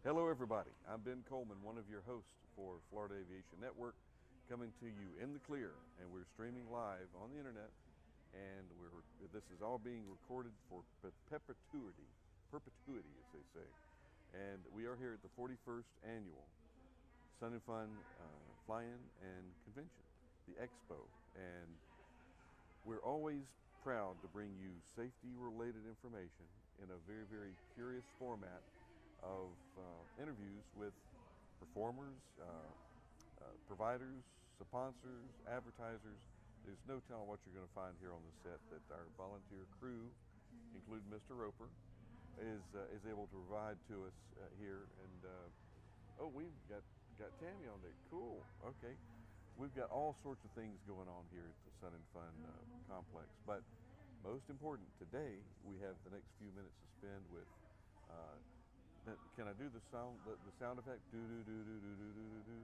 Hello, everybody. I'm Ben Coleman, one of your hosts for Florida Aviation Network, coming to you in the clear, and we're streaming live on the internet. And this is all being recorded for perpetuity, as they say. And we are here at the 41st annual Sun and Fun Fly-In and Convention, the Expo, and we're always proud to bring you safety-related information in a very, very curious format of interviews with performers, providers, sponsors, advertisers. There's no telling what you're going to find here on the set that our volunteer crew, including Mr. Roper, is able to provide to us here. And oh, we've got Tammy on there. Cool. Okay. We've got all sorts of things going on here at the Sun and Fun complex. But most important, today we have the next few minutes to spend with. Can I do the sound effect? Do do do do do do do do.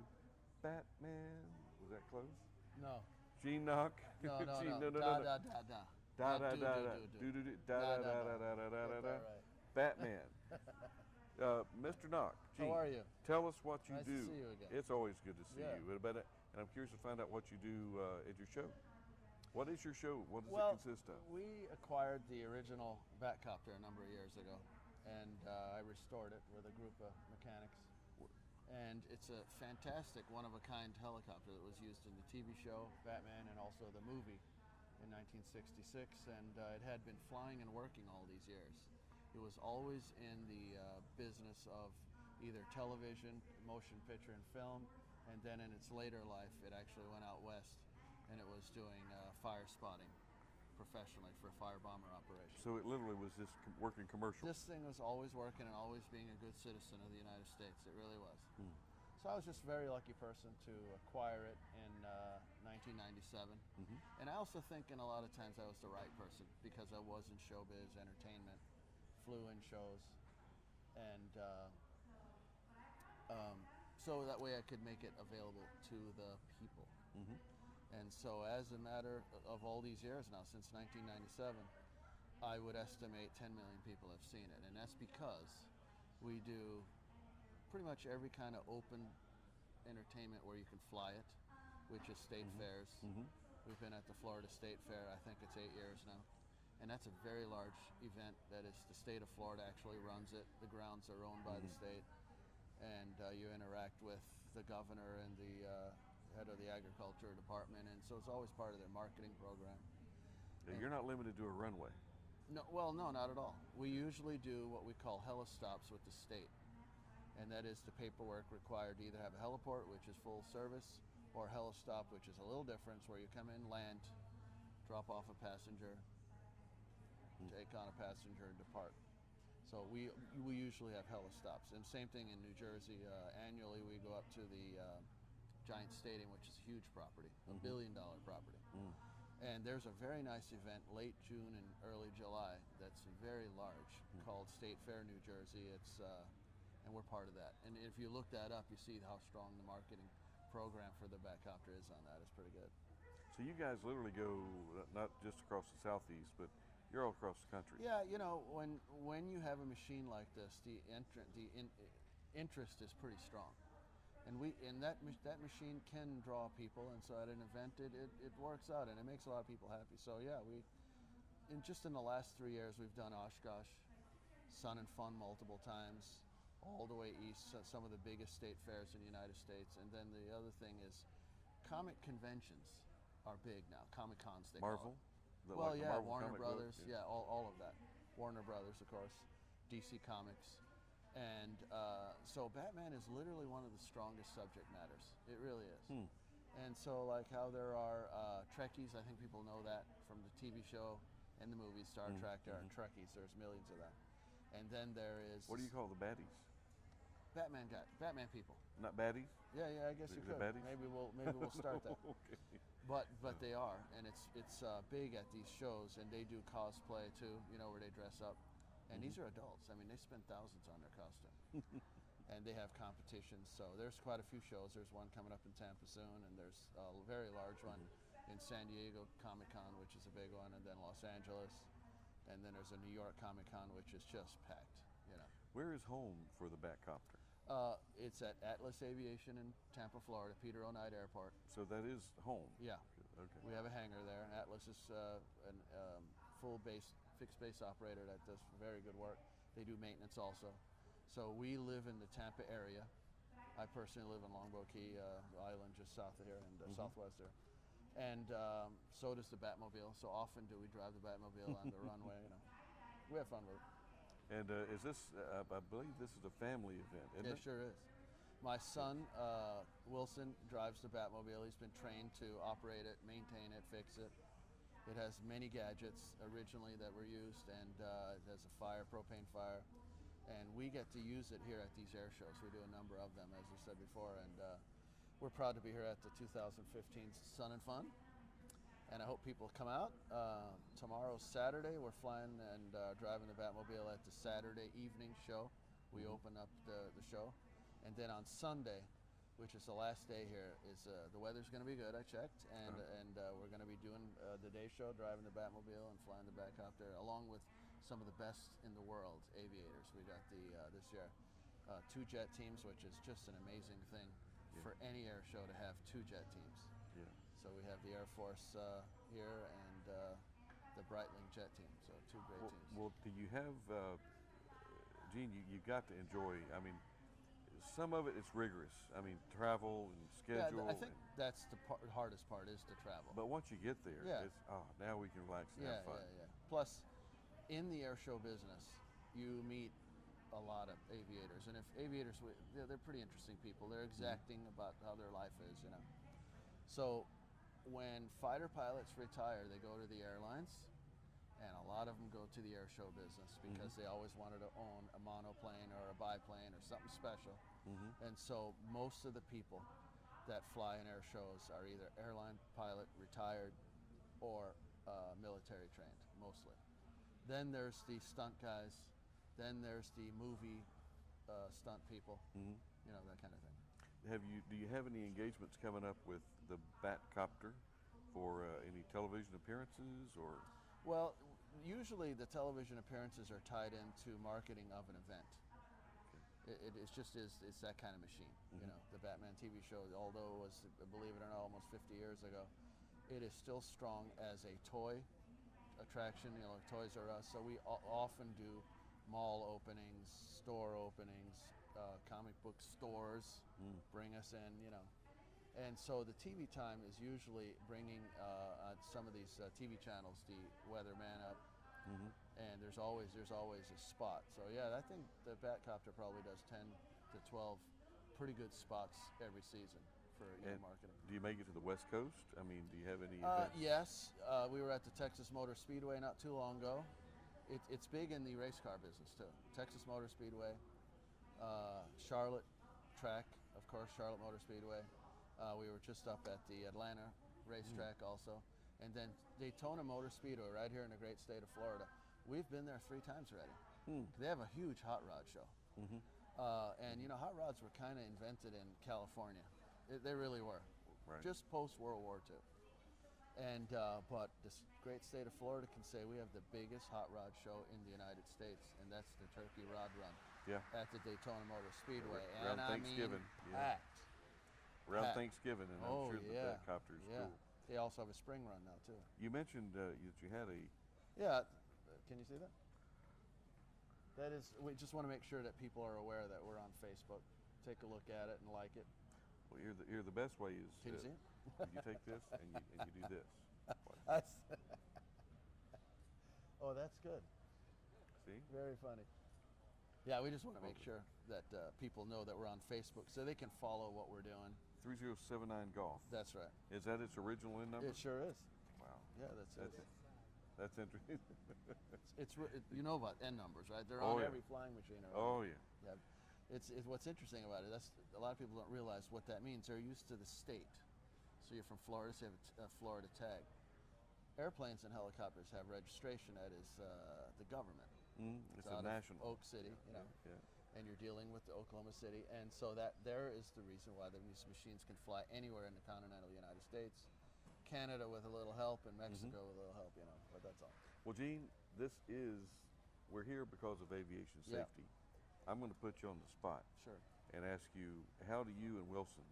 Batman. Was that close? No. Eugen Nock. No. No. Da da da da. Da da da do do do da da da da da da da. Batman. Mr. Nock. How are you? Tell us what you nice do. Nice to see you again. It's always good to see you. And I'm curious to find out what you do at your show. What is your show? What does it consist of? We acquired the original Batcopter a number of years ago, and I restored it with a group of mechanics. And it's a fantastic, one-of-a-kind helicopter that was used in the TV show Batman and also the movie in 1966. And it had been flying and working all these years. It was always in the business of either television, motion picture, and film. And then in its later life, it actually went out west, and it was doing fire spotting professionally for fire bomber operations. So it literally was just working commercial? This thing was always working and always being a good citizen of the United States. It really was. So I was just a very lucky person to acquire it in 1997. And I also think in a lot of times I was the right person because I was in showbiz, entertainment, flew in shows, and so that way I could make it available to the people. And so as a matter of all these years now, since 1997, I would estimate 10 million people have seen it. And that's because we do pretty much every kind of open entertainment where you can fly it, which is state fairs. We've been at the Florida State Fair, I think it's 8 years now. And that's a very large event that is the state of Florida actually runs it. The grounds are owned by the state. And you interact with the governor and the head of the agriculture department, and so it's always part of their marketing program. You're not limited to a runway? No, not at all. We usually do what we call helistops with the state, and that is the paperwork required to either have a heliport, which is full service, or helistop, which is a little different, where you come in, land, drop off a passenger, take on a passenger, and depart. So we usually have helistops, and same thing in New Jersey. Annually, we go up to the Giant Stadium, which is a huge property, $1 billion property. And there's a very nice event late June and early July that's very large called State Fair New Jersey. It's and we're part of that. And if you look that up, you see how strong the marketing program for the Batcopter is on that. It's pretty good. So you guys literally go not just across the southeast, but you're all across the country. Yeah, you know, when you have a machine like this, the interest is pretty strong. And that machine can draw people, and so at an event it works out, and it makes a lot of people happy. So yeah, in the last 3 years we've done Oshkosh, Sun and Fun multiple times, all the way east, some of the biggest state fairs in the United States. And then the other thing is, comic conventions are big now. Comic Cons, they Marvel? call it. Well, like yeah, Marvel Warner comic Brothers, book? yeah, all of that. Warner Brothers, of course, DC Comics. And so Batman is literally one of the strongest subject matters. It really is. And so like how there are Trekkies, I think people know that from the TV show and the movie Star Trek. There are Trekkies, there's millions of them. And then there is... What do you call the baddies? Batman people. Not baddies? Yeah, I guess you could. Baddies? Maybe we'll start that. Okay. But they are, and it's big at these shows, and they do cosplay too, where they dress up. And these are adults. I mean, they spend thousands on their costume. And they have competitions. So there's quite a few shows. There's one coming up in Tampa soon, and there's a very large one in San Diego Comic-Con, which is a big one, and then Los Angeles. And then there's a New York Comic-Con, which is just packed, Where is home for the Batcopter? It's at Atlas Aviation in Tampa, Florida, Peter O. Knight Airport. So that is home. Yeah. Okay. We have a hangar there, and Atlas is a fixed base operator that does very good work. They do maintenance also. So we live in the Tampa area. I personally live in Longboat Key, island just south of here and southwest there. And so does the Batmobile. So often do we drive the Batmobile on the runway. We have fun with it. And is this? I believe this is a family event, isn't It it? sure is. My son, Wilson, drives the Batmobile. He's been trained to operate it, maintain it, fix it. It has many gadgets originally that were used, and it has a propane fire. And we get to use it here at these air shows. We do a number of them, as you said before, and we're proud to be here at the 2015 Sun and Fun. And I hope people come out. Tomorrow's Saturday. We're flying and driving the Batmobile at the Saturday evening show. We open up the show. And then on Sunday, which is the last day here, is the weather's going to be good. I checked, and we're going to be doing the day show, driving the Batmobile and flying the Batcopter, along with some of the best in the world aviators. We got this year 2 jet teams, which is just an amazing thing for any air show to have 2 jet teams. Yeah. So we have the Air Force here and the Breitling jet team. So 2 great teams. Well, do you have, Gene? You got to enjoy. I mean, some of it is rigorous. I mean, travel and schedule. Yeah, I think that's the hardest part is to travel. But once you get there, it's now we can relax and have fun. Yeah. Plus, in the air show business, you meet a lot of aviators, and if aviators, they're pretty interesting people. They're exacting about how their life is, So when fighter pilots retire, they go to the airlines, and a lot of them go to the air show business because they always wanted to own a monoplane or a biplane or something special. And so most of the people that fly in air shows are either airline pilot, retired, or military trained, mostly. Then there's the stunt guys. Then there's the movie stunt people, that kind of thing. Do you have any engagements coming up with the Batcopter for any television appearances or? Well, usually the television appearances are tied into marketing of an event. It's that kind of machine. The Batman TV show, although it was, believe it or not, almost 50 years ago, it is still strong as a toy attraction. Toys R Us. So we often do mall openings, store openings, comic book stores bring us in. And so the TV time is usually bringing some of these TV channels, the Weatherman up. And there's always a spot. So yeah, I think the Batcopter probably does 10 to 12 pretty good spots every season for marketing. Do you make it to the West Coast? I mean, do you have any events? Yes, we were at the Texas Motor Speedway not too long ago. It's big in the race car business too. Texas Motor Speedway, Charlotte track, of course, Charlotte Motor Speedway. We were just up at the Atlanta racetrack also. And then Daytona Motor Speedway right here in the great state of Florida. We've been there 3 times already. They have a huge hot rod show. And hot rods were kind of invented in California. They really were. Right. Just post World War II. And but this great state of Florida can say we have the biggest hot rod show in the United States, and that's the Turkey Rod Run at the Daytona Motor Speedway. Around Thanksgiving. Packed. Around Thanksgiving, and I'm sure the Batcopter is cool. They also have a spring run now too. You mentioned that you had a. Yeah, can you see that? That is. We just want to make sure that people are aware that we're on Facebook. Take a look at it and like it. Well, the best way is. Can you see it? You take this and you do this. Oh, that's good. See? Very funny. Yeah, we just want to make sure that people know that we're on Facebook so they can follow what we're doing. 3079 Golf. That's right. Is that its original end number? It sure is. Wow. Yeah, that's it. That's interesting. It's you know about end numbers, right? They're on every flying machine. Oh yeah. Yeah. It's what's interesting about it. That's a lot of people don't realize what that means. They're used to the state. So you're from Florida, so you have a Florida tag. Airplanes and helicopters have registration that is the government. It's a national. Oak City, and you're dealing with the Oklahoma City, and so that there is the reason why these machines can fly anywhere in the continental United States, Canada with a little help, and Mexico with a little help, but that's all. Well, Gene, we're here because of aviation safety. I'm going to put you on the spot. Sure. and ask you, how do you and Wilson,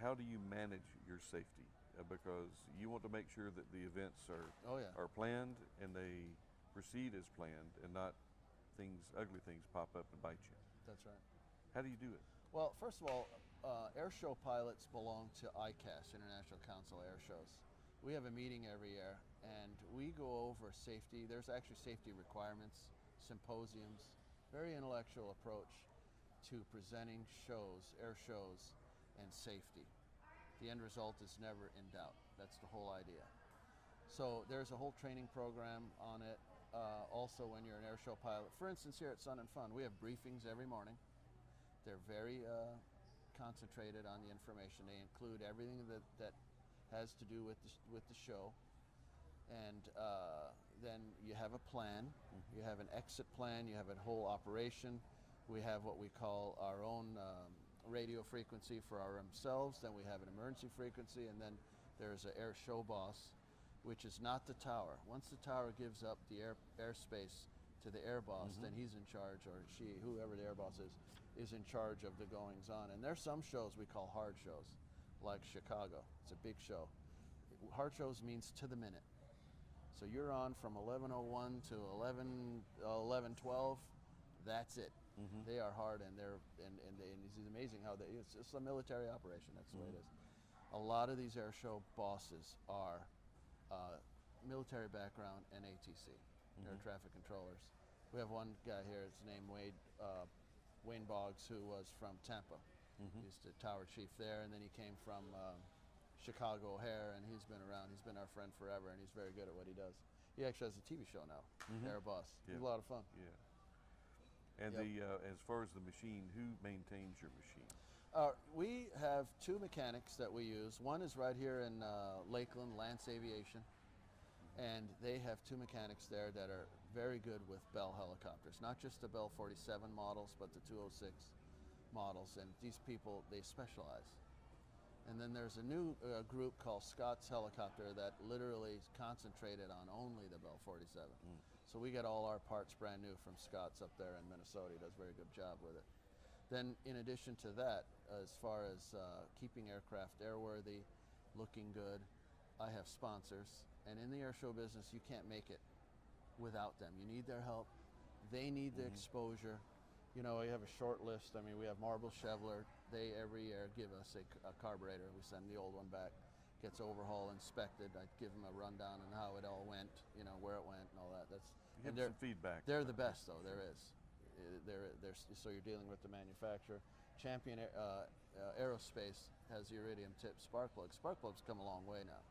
how do you manage your safety? Because you want to make sure that the events Oh yeah. are planned and they proceed as planned, and not ugly things pop up and bite you. That's right. How do you do it? Well, first of all, air show pilots belong to ICAS, International Council of Air Shows. We have a meeting every year, and we go over safety. There's actually safety requirements, symposiums, very intellectual approach to presenting shows, air shows, and safety. The end result is never in doubt. That's the whole idea. So there's a whole training program on it. Also, when you're an air show pilot, for instance, here at Sun and Fun, we have briefings every morning. They're very concentrated on the information. They include everything that has to do with the show, and then you have a plan. You have an exit plan. You have a whole operation. We have what we call our own radio frequency for ourselves. Then we have an emergency frequency, and then there's an air show boss, which is not the tower. Once the tower gives up the airspace to the air boss, then he's in charge, or she, whoever the air boss is in charge of the goings on. And there's some shows we call hard shows, like Chicago. It's a big show. Hard shows means to the minute. So you're on from 11:01 to 11:12. That's it. They are hard, and it's amazing how it's a military operation. That's the way it is. A lot of these air show bosses are military background and ATC, air traffic controllers. We have one guy here. His name Wayne Boggs, who was from Tampa. He's the tower chief there, and then he came from Chicago O'Hare, and he's been around. He's been our friend forever, and he's very good at what he does. He actually has a TV show now, Air Boss. Yeah. It's a lot of fun. Yeah. And as far as the machine, who maintains your machine? We have two mechanics that we use. One is right here in Lakeland, Lance Aviation, and they have two mechanics there that are very good with Bell helicopters, not just the Bell 47 models, but the 206 models. And these people, they specialize. And then there's a new group called Scott's Helicopter that literally is concentrated on only the Bell 47. So we get all our parts brand new from Scott's up there in Minnesota. He does a very good job with it. Then in addition to that, as far as keeping aircraft airworthy, looking good, I have sponsors. And in the air show business, you can't make it without them. You need their help. They need the exposure. You know, we have a short list. I mean, we have Marble Chevrolet. They every year give us a carburetor. We send the old one back, gets overhauled, inspected. I give them a rundown on how it all went, you know, where it went and all that. You get some feedback. They're the best, though. There is. So you're dealing with the manufacturer. Champion Aerospace has the iridium tip spark plugs. Spark plugs come a long way now.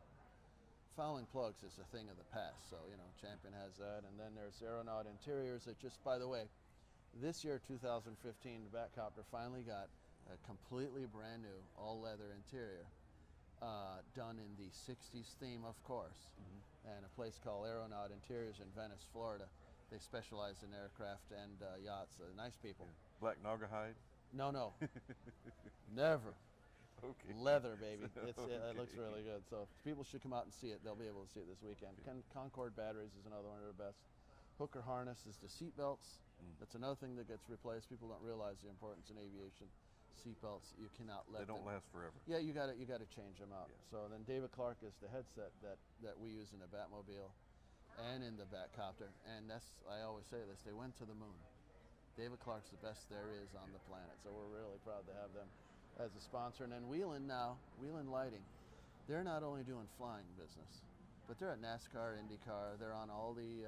Fouling plugs is a thing of the past, so you know Champion has that. And then there's Aeronaut Interiors that just, by the way, this year 2015, the Batcopter finally got a completely brand new all leather interior, done in the 60s theme, of course, and a place called Aeronaut Interiors in Venice, Florida. They specialize in aircraft and yachts. Nice people. Yeah. Black Naugahyde? No. Never. Okay. Leather, baby. It Okay. looks really good. So people should come out and see it. They'll be able to see it this weekend. Okay. Concorde batteries is another one of the best. Hooker harness is the seat belts. That's another thing that gets replaced. People don't realize the importance in aviation. Seat belts, you cannot let They don't last forever. Yeah, you got to change them out. Yeah. So then David Clark is the headset that we use in the Batmobile and in the Batcopter. And I always say this, they went to the moon. David Clark's the best there is on the planet. So we're really proud to have them as a sponsor. And then Wheelan Lighting, they're not only doing flying business, but they're at NASCAR, IndyCar. They're on all the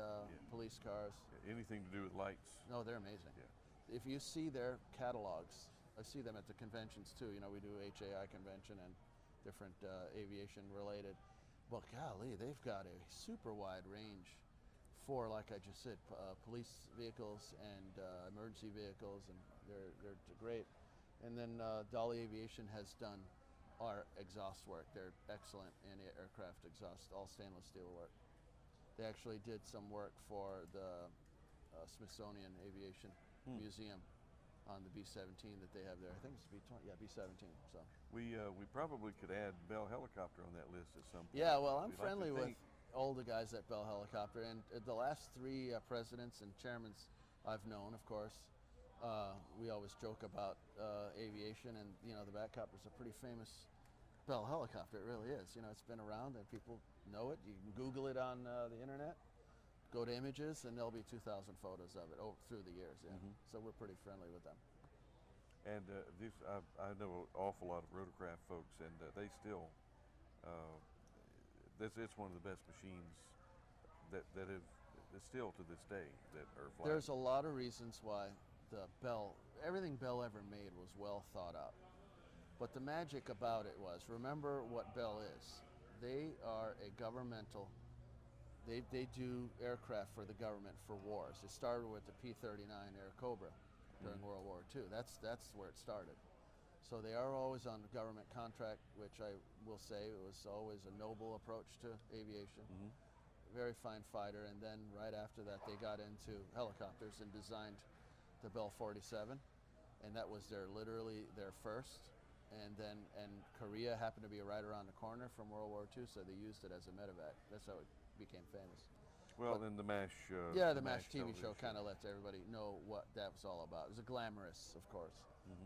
police cars. Yeah, anything to do with lights. No, they're amazing. Yeah. If you see their catalogs, I see them at the conventions too. You know, we do HAI convention and different aviation related. But golly, they've got a super wide range for, like I just said, police vehicles and emergency vehicles, and they're great. And then Dolly Aviation has done our exhaust work. They're excellent in aircraft exhaust, all stainless steel work. They actually did some work for the Smithsonian Aviation Museum on the B-17 that they have there. I think it's B-20, yeah, B-17. So we probably could add Bell Helicopter on that list at some point. Yeah, well, I'm We'd friendly like to with all the guys at Bell Helicopter, and the last three presidents and chairmans I've known, of course, We always joke about aviation, and the Batcopter is a pretty famous Bell helicopter. It really is. It's been around, and people know it. You can Google it on the internet. Go to images, and there'll be 2,000 photos of it through the years. Yeah. So we're pretty friendly with them. And I know an awful lot of rotorcraft folks, and they still, it's one of the best machines that have still to this day that are flying. There's a lot of reasons why everything Bell ever made was well thought out. But the magic about it was, remember what Bell is. They are a governmental, they do aircraft for the government for wars. It started with the P-39 Air Cobra during World War II. That's where it started. So they are always on government contract, which I will say was always a noble approach to aviation. Very fine fighter. And then right after that, they got into helicopters and designed the Bell 47. And that was literally their first. And Korea happened to be right around the corner from World War II, so they used it as a medevac. That's how it became famous. Well, then the MASH. The MASH TV show kind of lets everybody know what that was all about. It was glamorous, of course,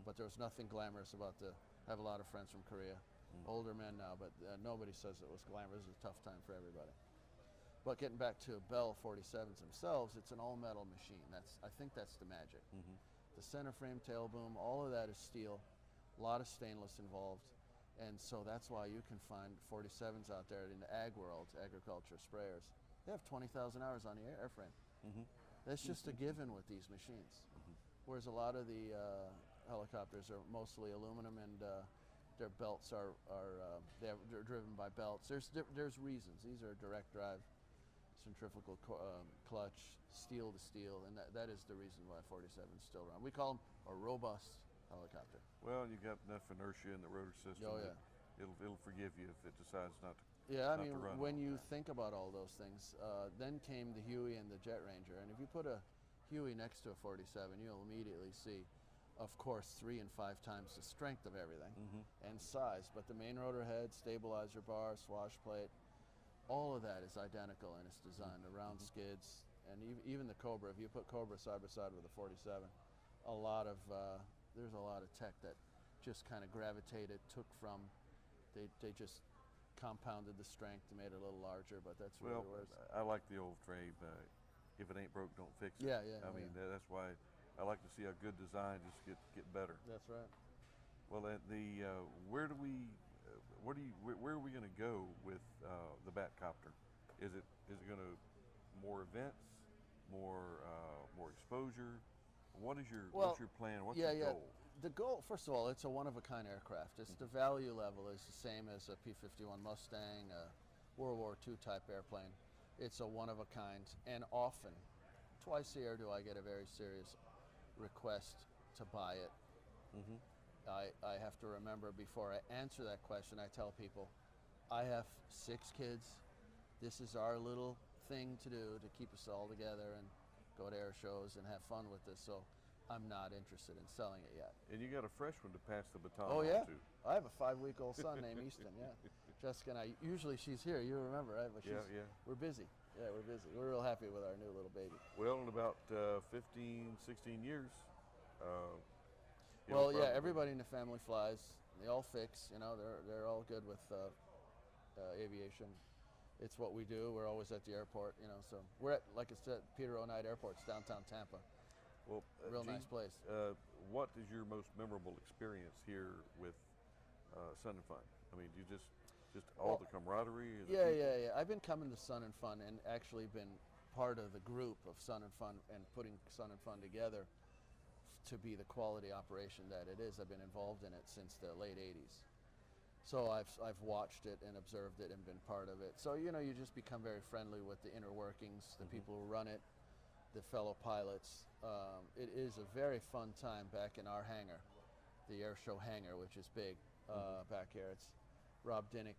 but there was nothing glamorous about I have a lot of friends from Korea, older men now, but nobody says it was glamorous. It was a tough time for everybody. But getting back to Bell 47s themselves, it's an all-metal machine. I think that's the magic. The center frame, tail boom, all of that is steel. A lot of stainless involved, and so that's why you can find 47s out there in the ag world, agriculture sprayers. They have 20,000 hours on the airframe. That's just a given with these machines. Whereas a lot of the helicopters are mostly aluminum, and their belts they're driven by belts. There's reasons. These are direct drive, centrifugal clutch, steel to steel, and that is the reason why 47s still run. We call them a robust helicopter. Well, you got enough inertia in the rotor system. Oh, yeah. It'll forgive you if it decides not to. Yeah, I not mean, to run when you that. think about all those things, then came the Huey and the Jet Ranger, and if you put a Huey next to a 47, you'll immediately see, of course, 3 and 5 times the strength of everything and size. But the main rotor head, stabilizer bar, swash plate, all of that is identical in its design. The round skids, and even the Cobra. If you put Cobra side by side with a 47, there's a lot of tech that just kind of gravitated, took from, they just compounded the strength and made it a little larger, but that's really where I like the old frame. If it ain't broke, don't fix it. Yeah. I mean, that's why I like to see a good design just get better. That's right. Well, where are we going to go with the Batcopter? Is it going to more events, more exposure? What's your plan? What's your goal? The goal, first of all, it's a one-of-a-kind aircraft. It's the value level is the same as a P-51 Mustang, a World War II type airplane. It's a one-of-a-kind, and often, twice a year do I get a very serious request to buy it. I have to remember before I answer that question, I tell people, I have 6 kids. This is our little thing to do to keep us all together and go to air shows and have fun with this. So I'm not interested in selling it yet. And you got a fresh one to pass the baton on to. I have a 5-week-old son named Easton, yeah. Jessica and I, usually she's here, you remember, right? But we're busy. Yeah, we're busy. We're real happy with our new little baby. Well, in about 15, 16 years. Everybody in the family flies. They all fix, they're all good with aviation. It's what we do. We're always at the airport, so we're at, like I said, Peter O. Knight Airport, downtown Tampa. Well, real Gene, nice place. What is your most memorable experience here with Sun and Fun? I mean, you just all the camaraderie. Yeah. I've been coming to Sun and Fun and actually been part of the group of Sun and Fun and putting Sun and Fun together to be the quality operation that it is. I've been involved in it since the late '80s. So I've watched it and observed it and been part of it. So you just become very friendly with the inner workings, the people who run it, the fellow pilots. It is a very fun time back in our hangar, the air show hangar, which is big back here. It's Rob Dinnick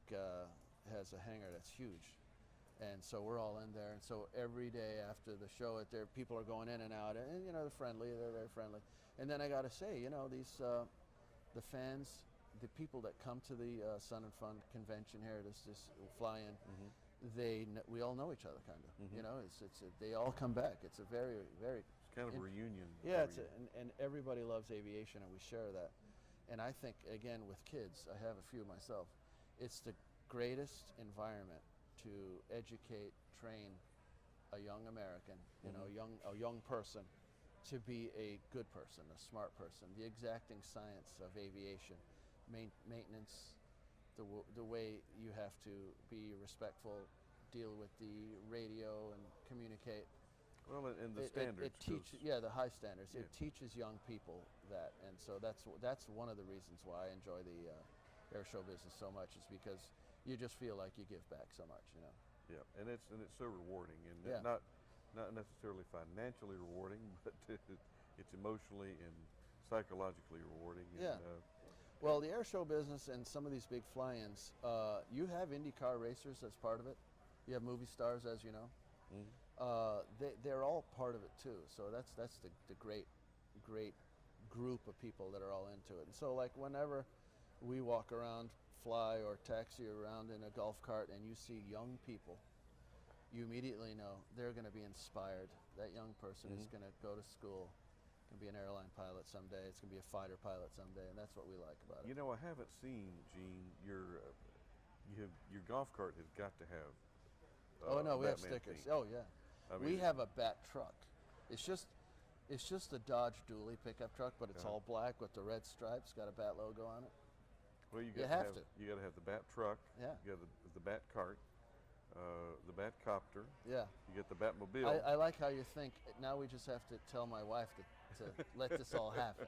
has a hangar that's huge, and so we're all in there. And so every day after the show, people are going in and out, and they're friendly. They're very friendly. And then I got to say, these the fans, the people that come to the Sun and Fun convention here, this fly in. We all know each other, kind of. They all come back. It's a very, very kind of a reunion. Yeah, every year. and everybody loves aviation, and we share that. And I think, again, with kids, I have a few myself, it's the greatest environment to educate, train a young American, a young person, to be a good person, a smart person. The exacting science of aviation, maintenance, the way you have to be respectful, deal with the radio and communicate. Well, and the standards. It teaches, the high standards. Yeah. It teaches young people that, and so that's one of the reasons why I enjoy the air show business so much, is because you just feel like you give back so much, Yeah, and it's so rewarding, and Yeah. not necessarily financially rewarding, but it's emotionally and psychologically rewarding. Yeah. Well, the air show business and some of these big fly-ins, you have IndyCar racers as part of it. You have movie stars, as you know. They're all part of it too. So that's the great group of people that are all into it. And so, like, whenever we walk around, fly or taxi around in a golf cart, and you see young people, you immediately know they're going to be inspired. That young person is going to go to school, can be an airline pilot someday. It's going to be a fighter pilot someday, and that's what we like about it. You know, I haven't seen, Gene, your golf cart has got to have. Oh no, we have Batman stickers. theme. Oh yeah, I we mean, have a bat truck. It's just a Dodge Dually pickup truck, but it's all black with the red stripes. Got a bat logo on it. Well, you You got have to. You got to have the bat truck. Yeah. You got the bat cart, the bat copter. Yeah. You get the Batmobile. I like how you think. Now we just have to tell my wife to let this all happen.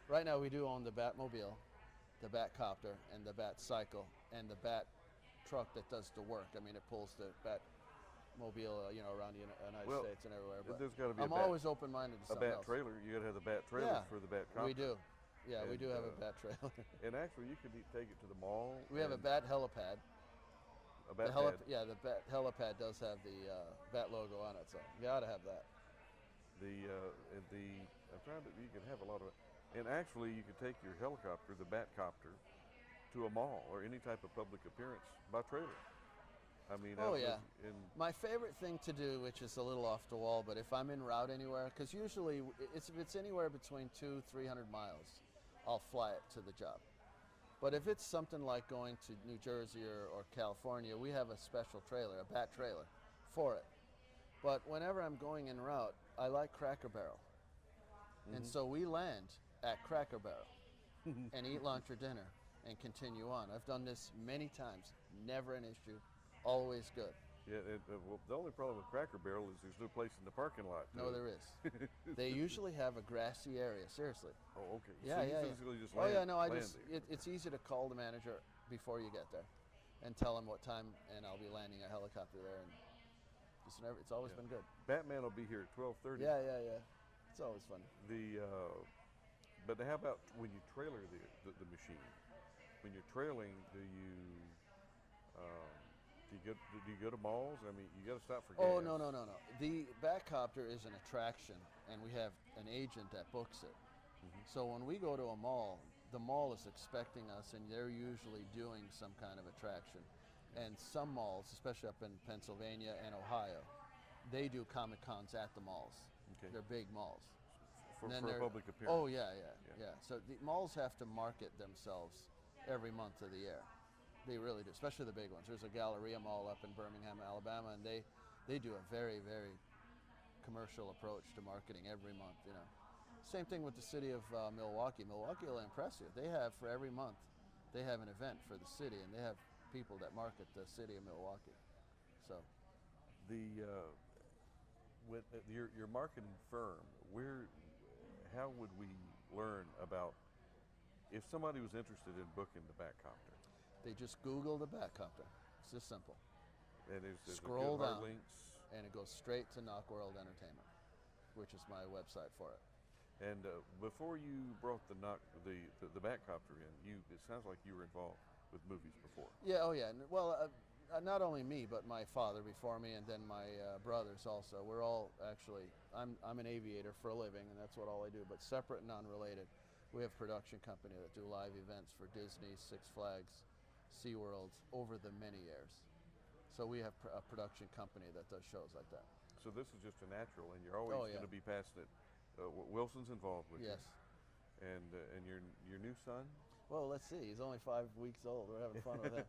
Right now we do own the Batmobile, the Batcopter, and the Bat Cycle, and the Bat truck that does the work. I mean, it pulls the Batmobile, around the United States and everywhere. But there's got to be I'm always open-minded to a something bat else. trailer. You got to have the bat trailer Yeah. for the Batcopter. We do. Yeah, we And, do have a Bat trailer. And actually, you could take it to the mall. We have a and Bat helipad. A bat The pad. the Bat helipad does have the Bat logo on it, so you ought to have that. I'm trying to. You can have a lot of it. And actually, you could take your helicopter, the Batcopter, to a mall or any type of public appearance by trailer. I mean, Oh yeah. My favorite thing to do, which is a little off the wall, but if I'm en route anywhere, because usually if it's anywhere between 200-300 miles, I'll fly it to the job. But if it's something like going to New Jersey or California, we have a special trailer, a Bat trailer, for it. But whenever I'm going en route, I like Cracker Barrel. And so we land at Cracker Barrel and eat lunch or dinner and continue on. I've done this many times, never an issue, always good. Yeah. Well, the only problem with Cracker Barrel is there's no place in the parking lot. No, there is. They usually have a grassy area, seriously. Oh, okay. Yeah, so you yeah. physically just Oh land, yeah, no, land there. it's easy to call the manager before you get there and tell him what time, and I'll be landing a helicopter there, and it's always been good. Batman will be here at 12:30. Yeah. It's always fun. But how about when you trailer the machine? When you're trailing, do you go to malls? I mean, you got to stop for gas. Oh no. The Batcopter is an attraction, and we have an agent that books it. So when we go to a mall, the mall is expecting us, and they're usually doing some kind of attraction. And some malls, especially up in Pennsylvania and Ohio, they do Comic Cons at the malls. Okay. They're big malls. for And then a they're- public appearance. Oh yeah. So the malls have to market themselves every month of the year. They really do, especially the big ones. There's a Galleria Mall up in Birmingham, Alabama, and they do a very, very commercial approach to marketing every month. Same thing with the city of Milwaukee. Milwaukee will impress you. They have, for every month, they have an event for the city, and they have people that market the city of Milwaukee. So With your marketing firm, how would we learn about if somebody was interested in booking the Batcopter? they just Google the Batcopter. It's just simple. And there's Scroll good hard down. links. And it goes straight to Nock World Entertainment, which is my website for it. And before you brought the Batcopter in, it sounds like you were involved with movies before. Yeah, oh yeah. Well, not only me, but my father before me, and then my brothers also. We're all actually, I'm an aviator for a living, and that's what all I do, but separate and non-related. We have a production company that do live events for Disney, Six Flags, SeaWorld over the many years. So we have a production company that does shows like that. So this is just a natural, and you're always Oh, yeah. going to be passing it. Wilson's involved with Yes. you, and your new son. Well, let's see. He's only 5 weeks old. We're having fun with him.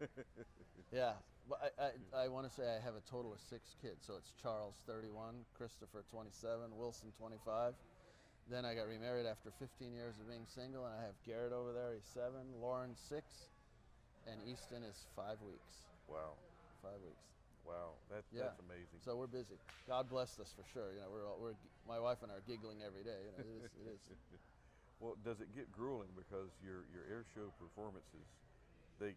Yeah. But I want to say I have a total of 6 kids. So it's Charles, 31, Christopher, 27, Wilson, 25. Then I got remarried after 15 years of being single, and I have Garrett over there. He's 7, Lauren 6, and Easton is 5 weeks. Wow. 5 weeks. Wow. That's amazing. So we're busy. God blessed us for sure. You know, we're my wife and I are giggling every day. You know, it is. Well, does it get grueling because your air show performances, it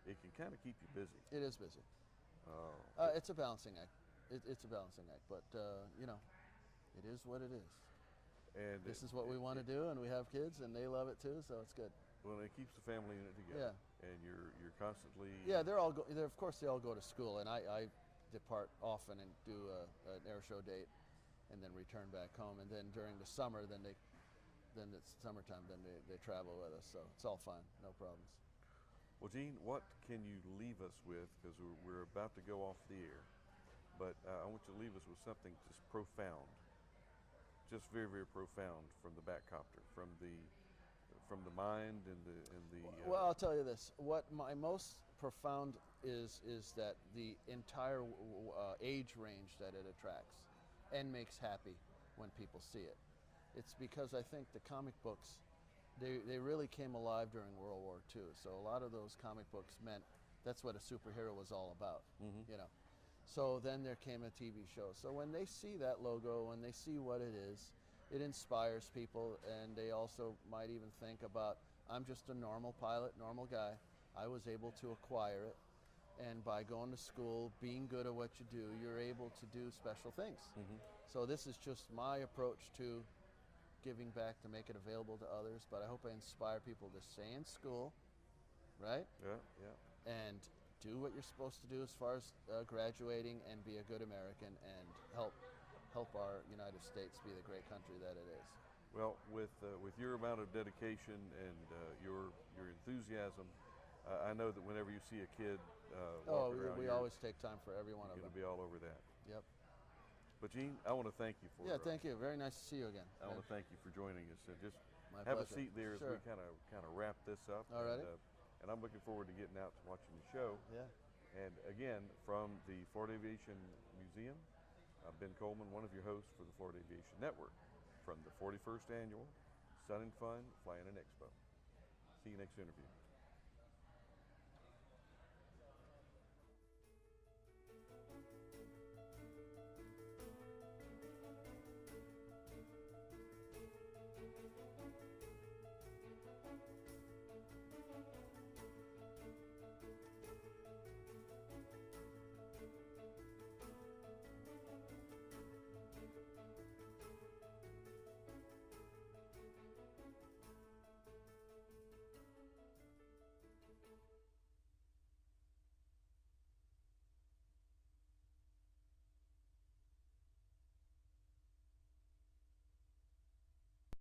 can kind of keep you busy? It is busy. Oh. It's a balancing act. It's a balancing act, but you know, it is what it is. And this is what we want to do, and we have kids, and they love it too, so it's good. Well, it keeps the family unit together. Yeah. And you're constantly. Yeah, of course they all go to school, and I depart often and do an air show date, and then return back home, and then during the summer, then it's summertime, then they travel with us, so it's all fine, no problems. Well, Gene, what can you leave us with? Because we're about to go off the air, but I want you to leave us with something just profound, just very, very profound from the Batcopter, from the mind and the. Well, I'll tell you this: what my most profound is that the entire age range that it attracts and makes happy when people see it. It's because I think the comic books, they really came alive during World War II. So a lot of those comic books meant that's what a superhero was all about, you know. So then there came a TV show. So when they see that logo, when they see what it is, it inspires people, and they also might even think about, I'm just a normal pilot, normal guy. I was able to acquire it, and by going to school, being good at what you do, you're able to do special things. So this is just my approach to giving back, to make it available to others, but I hope I inspire people to stay in school, right? Yeah. And do what you're supposed to do as far as graduating, and be a good American, and help our United States be the great country that it is. Well, with your amount of dedication and your enthusiasm, I know that whenever you see a kid walking around, we always take time for every one of them. You're going to be all over that. Yep. But Gene, I want to thank you for. Yeah, thank you. Very nice to see you again. I want to thank you for joining us. Just My have pleasure. a seat there as Sure. we kind of wrap this up. All righty. And I'm looking forward to getting out to watching the show. Yeah. And again, from the Florida Aviation Museum, Ben Coleman, one of your hosts for the Florida Aviation Network, from the 41st Annual Sun and Fun Flying and Expo. See you next interview.